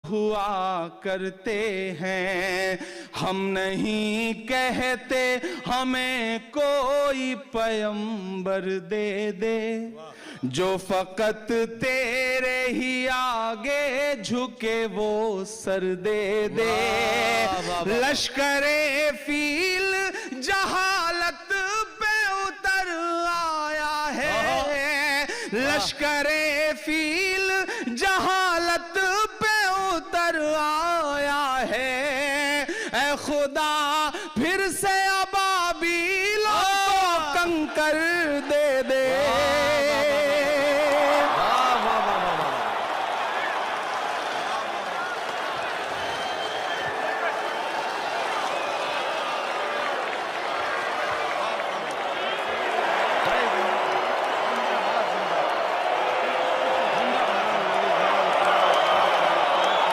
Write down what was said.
हुआ करते हैं। हम नहीं कहते हमें कोई पैगंबर दे दे, जो फकत तेरे ही आगे झुके वो सर दे दे। लश्करे फील जहालत पे उतर आया है, लश्करे फील जहालत पे उतर आया है। ऐ खुदा